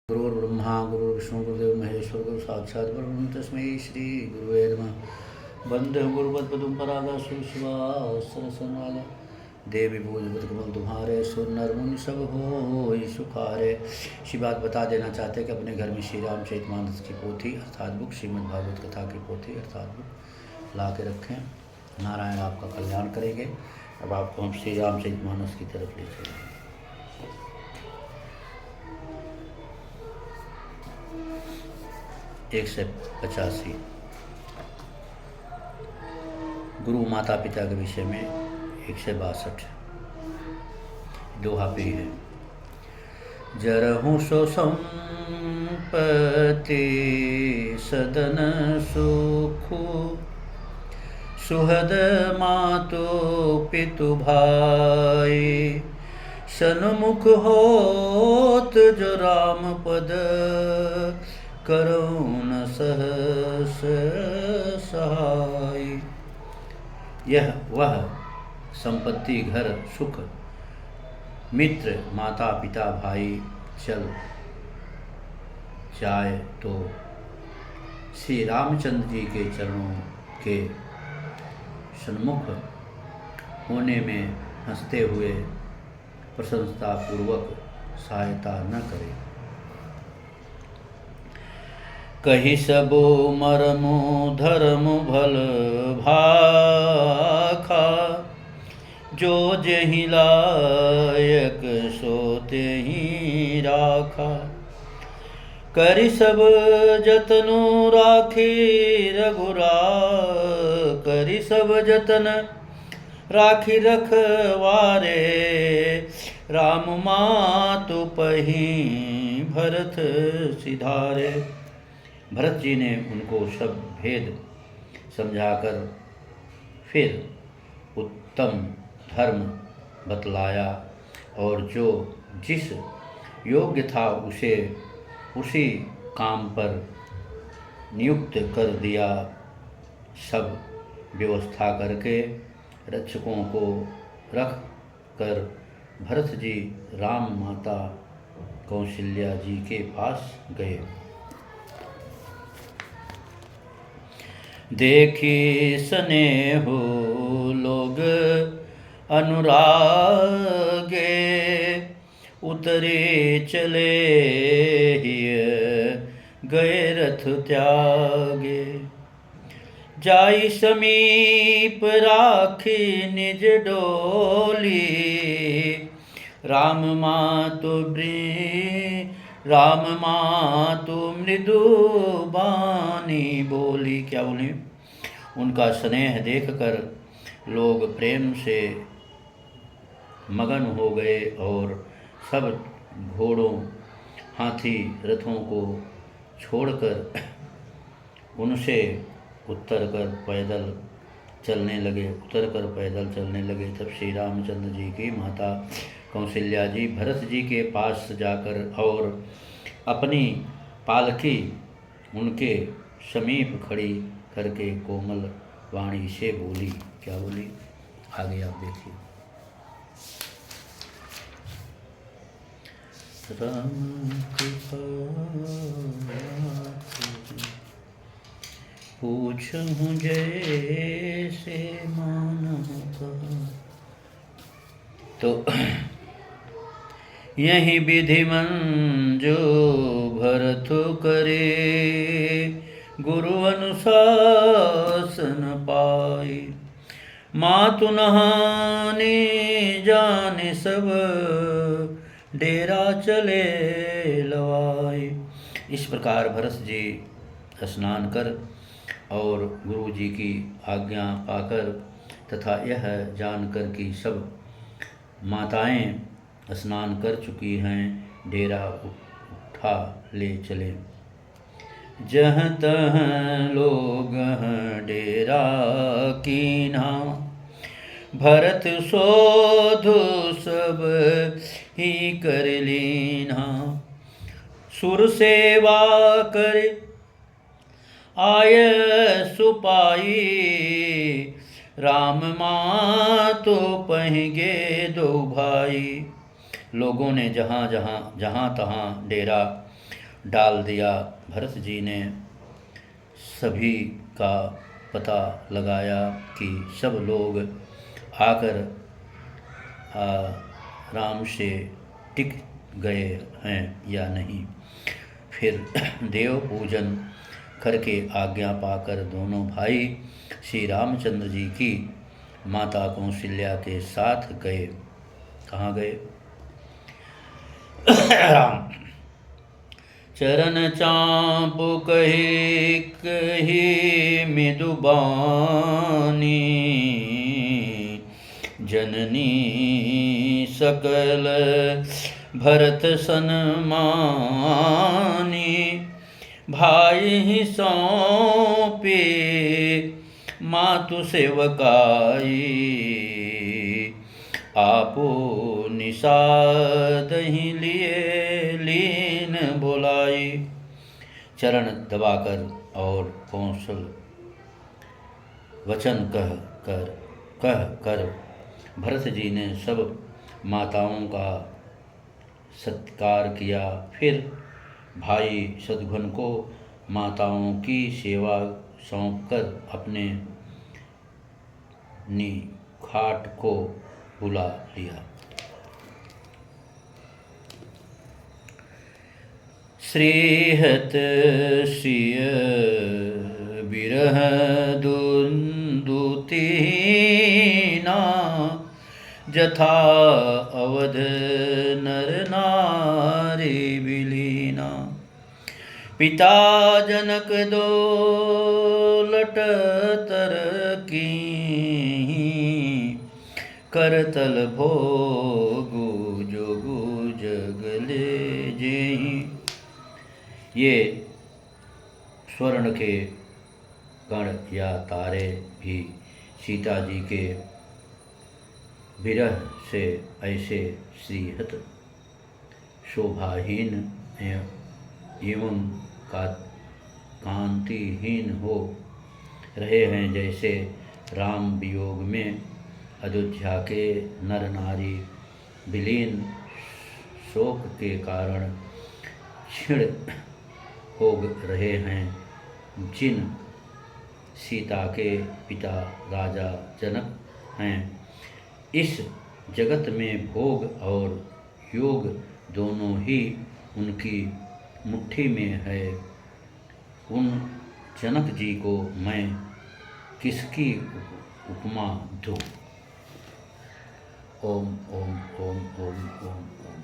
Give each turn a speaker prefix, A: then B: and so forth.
A: गुरुर्ब्रह्मा गुरुर्विष्णु गुरुदेव महेश्वर गुरु साक्षात् परब्रह्म तस्मै श्री गुरुवे नमः। वंदे गुरुपद्म परागसु शिवासरसनवाला देवी पूजपत कमल तुम्हारे सुर नर मुनि सब हो सुखारे। इसी बात बता देना चाहते कि अपने घर में श्री रामचरितमानस की पोथी अर्थात बुक श्रीमद् भागवत कथा की पोथी अर्थात बुक ला के रखें। नारायण आपका कल्याण करेंगे। अब आपको हम श्री रामचरितमानस की तरफ ले चलेंगे। 185 गुरु माता पिता के विषय में 162 दोहा पे है। जरहु सो संपत्ति सदन सुखु सुहद मातु पितु भाई सन्मुख होत जो राम पद करुण सहस सहाय। यह वह संपत्ति घर सुख मित्र माता पिता भाई चल जाए तो श्री रामचंद्र जी के चरणों के सन्मुख होने में हंसते हुए प्रशंसा पूर्वक सहायता न करे। कही सबो मरमु धर्म भल भाखा जो जहि लायक सोते ही राखा। करि सब जतनु राखी रघुरा करि सब जतन राखी रखवारे राम मातु पही भरत सिधारे। भरत जी ने उनको सब भेद समझाकर फिर उत्तम धर्म बतलाया और जो जिस योग्य था उसे उसी काम पर नियुक्त कर दिया। सब व्यवस्था करके रक्षकों को रख कर भरत जी राम माता कौशल्या जी के पास गए। देखी स्नेहु लोग अनुरागे उतरे चले हिय गए रथ त्यागे। जाई समीप राखी निज डोली राम मातु मृदु बानी बोली। क्या बोली? उनका स्नेह देखकर लोग प्रेम से मगन हो गए और सब घोड़ों हाथी रथों को छोड़कर उनसे उतर कर पैदल चलने लगे। तब श्री रामचंद्र जी की माता कौशल्या जी भरत जी के पास जाकर और अपनी पालकी उनके समीप खड़ी करके कोमल वाणी से बोली। क्या बोली? आगे आप देखिए। राम कृपा पूछूं जैसे मानव का। तो यही विधि मन जो भरत करे गुरु अनुशासन पाई। मातु नहाने जाने सब डेरा चले लवाई। इस प्रकार भरत जी स्नान कर और गुरु जी की आज्ञा पाकर तथा यह जानकर कि सब माताएं स्नान कर चुकी हैं डेरा उठा ले चले। जह तह लोग डेरा कीन्हा भरत शोधु सब ही कर लीन्हा। सुर सेवा कर आय सुपाई राम मातु पहगे दो भाई। लोगों ने जहाँ तहाँ डेरा डाल दिया। भरत जी ने सभी का पता लगाया कि सब लोग आकर आराम से टिक गए हैं या नहीं। फिर देव पूजन करके आज्ञा पाकर दोनों भाई श्री रामचंद्र जी की माता कौशल्या के साथ गए। कहाँ गए? राम चरण चाँपु कही कही मृदुबानी, जननी सकल भरत सन्मानी। भाई ही सौंपे मातु सेवकाई, आपो निषाद ही लिए लीन बोलाई। चरण दबाकर और कौशल वचन कह कर भरत जी ने सब माताओं का सत्कार किया। फिर भाई शत्रुघ्न को माताओं की सेवा सौंपकर अपने निखाट को बुला लिया। श्रीहत श्रिय विरह दुंदुतीना, जथा अवध नर नारी विलीना। पिता जनक दौलत तर की, करतल भोगु जोगु जगले जेहि। ये स्वर्ण के कण या तारे भी सीता जी के विरह से ऐसे श्रीहत शोभाहीन एवं कांतिहीन हो रहे हैं, जैसे राम वियोग में अयोध्या के नर नारी विलीन शोक के कारण क्षीण हो रहे हैं। जिन सीता के पिता राजा जनक हैं, इस जगत में भोग और योग दोनों ही उनकी मुट्ठी में है। उन जनक जी को मैं किसकी उपमा दूँ? ओम ओम ओम ओम ओम ओम।